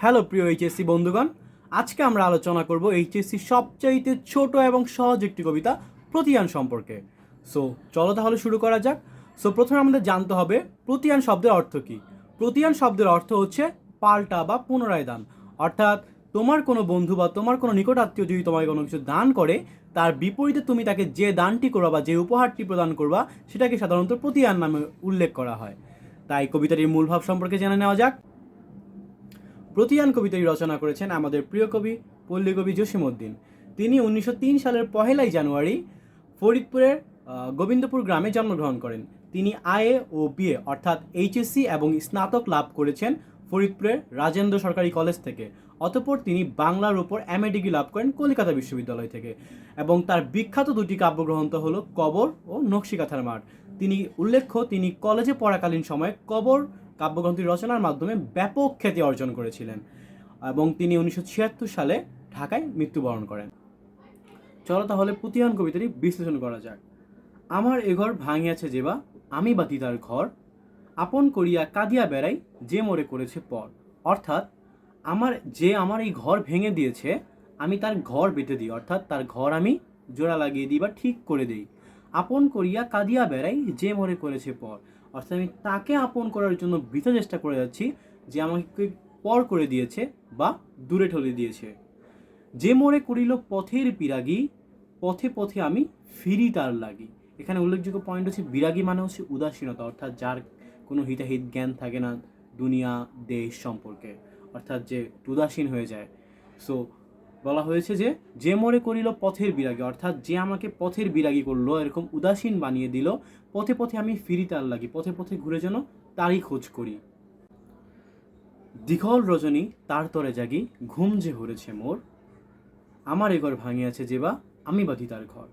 Hello প্রিয় HSC বন্ধুগণ, আজকে আমরা আলোচনা করব এইচএসসি সবচাইতে ছোট এবং সহজ একটি কবিতা প্রতিয়ান সম্পর্কে। সো চলো তাহলে শুরু করা যাক। সো প্রথমে আমাদের জানতে হবে প্রতিয়ান শব্দের অর্থ কী। প্রতিয়ান শব্দের অর্থ হচ্ছে পাল্টা বা পুনরায় দান, অর্থাৎ তোমার কোনো বন্ধু বা তোমার কোনো নিকট আত্মীয় যদি তোমাকে কোনো কিছু দান করে, তার বিপরীতে তুমি তাকে যে দানটি করবা বা যে উপহারটি প্রদান করবা সেটাকে সাধারণত প্রতিয়ান নামে উল্লেখ করা হয়। তাই কবিতাটির মূল ভাব সম্পর্কে জেনে নেওয়া যাক। প্রতিয়ান কবিতাটি রচনা করেছেন আমাদের প্রিয় কবি পল্লীকবি জসীমউদ্দিন। তিনি 1903 সালের 1 জানুয়ারি ফরিদপুরের গোবিন্দপুর গ্রামে জন্মগ্রহণ করেন। তিনি আইএ ও বিএ অর্থাৎ এইচএসসি এবং স্নাতক লাভ করেছেন ফরিদপুরের রাজেন্দ্র সরকারি কলেজ থেকে। অতঃপর তিনি বাংলার উপর এমএ ডিগ্রি লাভ করেন কলকাতা বিশ্ববিদ্যালয় থেকে, এবং তার বিখ্যাত দুটি কাব্যগ্রন্থ হল কবর ও নকশিকাঁথার মাঠ। তিনি উল্লেখ্য, তিনি কলেজে পড়াকালীন সময়ে কবর কাব্যগ্রন্থটি রচনার মাধ্যমে ব্যাপক খ্যাতি অর্জন করেছিলেন, এবং তিনি 1976 সালে ঢাকায় মৃত্যুবরণ করেন। চলো তাহলে প্রতিয়ান কবিতাটি বিশ্লেষণ করা যাক। আমার এ ঘর ভাঙিয়াছে যেবা, আমি বাতি তার ঘর, আপন করিয়া কাঁদিয়া বেড়াই, যে মোরে করেছে পর। অর্থাৎ আমার এই ঘর ভেঙে দিয়েছে, আমি তার ঘর বেঁধে দিই, অর্থাৎ তার ঘর আমি জোড়া লাগিয়ে দিই বা ঠিক করে দিই। আপন করিয়া কাঁদিয়া বেড়াই, যে মোরে করেছে পর। অর্থাৎ আমি তাকে আপন করার জন্য বৃথা চেষ্টা করে যাচ্ছি, যে আমাকে পর করে দিয়েছে বা দূরে ঠেলে দিয়েছে। যে মোরে করিল পথের বিরাগী, পথে পথে আমি ফিরি তার লাগি। এখানে উল্লেখযোগ্য পয়েন্ট হচ্ছে বিরাগী মানে হচ্ছে উদাসীনতা, অর্থাৎ যার কোনো হিতাহিত জ্ঞান থাকে না দুনিয়া দেশ সম্পর্কে, অর্থাৎ যে উদাসীন হয়ে যায়। সো বলা হয়েছে যে মোরে করিল পথের বিরাগী, অর্থাৎ যে আমাকে পথের বিরাগী করলো, এরকম উদাসীন বানিয়ে দিল। পথে পথে আমি ফিরি তার লাগি, পথে পথে ঘুরে যেন তারই খোঁজ করি। দীঘল রজনী তার তরে জাগি, ঘুম যে হরেছে মোর, আমার এ ঘর ভাঙিয়াছে যেবা, আমি বাঁধি তার ঘর।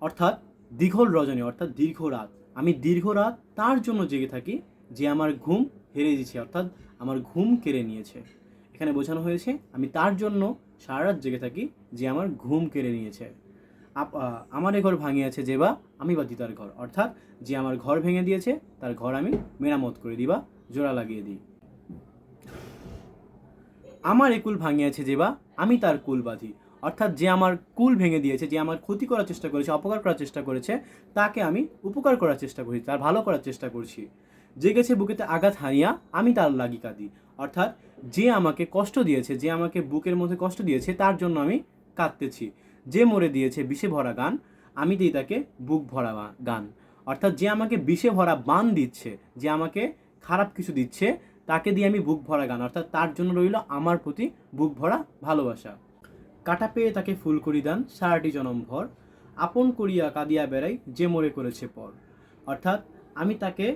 অর্থাৎ দীঘল রজনী অর্থাৎ দীর্ঘ রাত, আমি দীর্ঘ রাত তার জন্য জেগে থাকি যে আমার ঘুম হেরে দিয়েছে, অর্থাৎ আমার ঘুম কেড়ে নিয়েছে। এখানে বোঝানো হয়েছে আমি তার জন্য সারা রাত জেগে থাকি যে আমার ঘুম কেড়ে নিয়েছে। আমার এ ঘর ভাঙিয়াছে যেবা, আমি বাঁধি তার ঘর। অর্থাৎ যে আমার ঘর ভেঙে দিয়েছে তার ঘর আমি মেরামত করে দিই বা জোড়া লাগিয়ে দিই। আমার একুল ভাঙিয়াছে যেবা, আমি তার কুল বাঁধি। অর্থাৎ যে আমার কুল ভেঙে দিয়েছে, যে আমার ক্ষতি করার চেষ্টা করেছে, অপকার করার চেষ্টা করেছে, তাকে আমি উপকার করার চেষ্টা করছি, তার ভালো করার চেষ্টা করছি। জেগেছে বুকেতে আঘাত হানিয়া, আমি তার লাগি কাঁদি। অর্থাৎ যে আমাকে কষ্ট দিয়েছে, যে আমাকে বুকের মধ্যে কষ্ট দিয়েছে, তার জন্য আমি কাঁদতেছি। যে মরে দিয়েছে বিষে ভরা গান, আমি দিই তাকে বুক ভরা গান। অর্থাৎ যে আমাকে বিষে ভরা বান দিচ্ছে, যে আমাকে খারাপ কিছু দিচ্ছে, তাকে দিয়ে আমি বুক ভরা গান, অর্থাৎ তার জন্য রইল আমার প্রতি বুক ভরা ভালোবাসা। কাটা পেয়ে তাকে ফুল করি দান, সারাটি জনম ভর, আপন করিয়া কাঁদিয়া বেড়াই, যে মোরে করেছে পর। অর্থাৎ আমি তাকে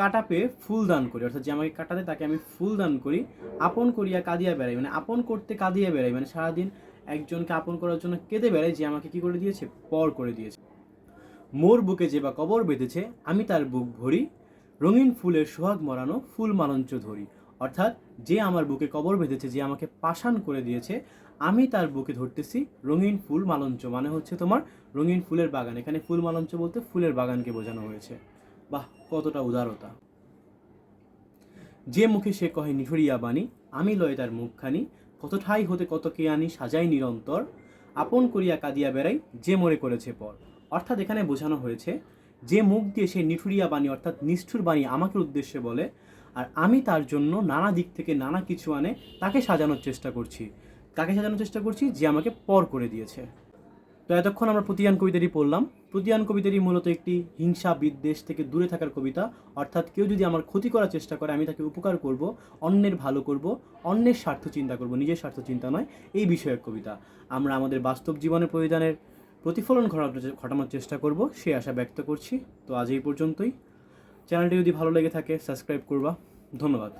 কাটা পেয়ে ফুল দান করি, অর্থাৎ যে আমাকে কাটাতে তাকে আমি ফুল দান করি। আপন করিয়া কাঁদিয়া বেড়াই মানে আপন করতে কাঁদিয়া বেড়াই, মানে সারাদিন একজনকে আপন করার জন্য কেঁদে বেড়াই যে আমাকে কি করে দিয়েছে, পর করে দিয়েছে। মোর বুকে যে বা কবর বেঁধেছে, আমি তার বুক ভরি, রঙিন ফুলের সোহাগ মরানো, ফুল মালঞ্চ ধরি। অর্থাৎ যে আমার বুকে কবর বেঁধেছে, যে আমাকে পাষাণ করে দিয়েছে, আমি তার বুকে ধরতেছি রঙিন ফুল মালঞ্চ, মানে হচ্ছে তোমার রঙিন ফুলের বাগান। এখানে ফুল মালঞ্চ বলতে ফুলের বাগানকে বোঝানো হয়েছে। বাহ, কতটা উদারতা। যে মুখে সে কহে নিঠুরিয়া বাণী, আমি লয় তার মুখখানি, কত ঠাই হতে কত কে আনি সাজাই নিরন্তর, আপন করিয়া কাঁদিয়া বেড়াই, যে মোরে করেছে পর। অর্থাৎ এখানে বোঝানো হয়েছে যে মুখ দিয়ে সে নিঠুরিয়া বাণী অর্থাৎ নিষ্ঠুর বাণী আমাকে উদ্দেশ্যে বলে, আর আমি তার জন্য নানা দিক থেকে নানা কিছু আনে তাকে সাজানোর চেষ্টা করছি। কাকে সাজানোর চেষ্টা করছি? যে আমাকে পর করে দিয়েছে। তো এতক্ষণ আমরা প্রতিয়ান কবিতাটি পড়লাম। প্রতিয়ান কবিতাটি মূলত একটি হিংসা বিদ্বেষ থেকে দূরে থাকার কবিতা, অর্থাৎ কেউ যদি আমার ক্ষতি করার চেষ্টা করে আমি তাকে উপকার করব, অন্যের ভালো করব, অন্যের স্বার্থ চিন্তা করব, নিজের স্বার্থ চিন্তা নয়, এই বিষয়ক কবিতা। আমরা আমাদের বাস্তব জীবনের প্রয়োজনের প্রতিফলন ঘটানোর চেষ্টা করব, সে আশা ব্যক্ত করছি। তো আজ এই পর্যন্তই। চ্যানেলটি যদি ভালো লেগে থাকে সাবস্ক্রাইব করবা। ধন্যবাদ।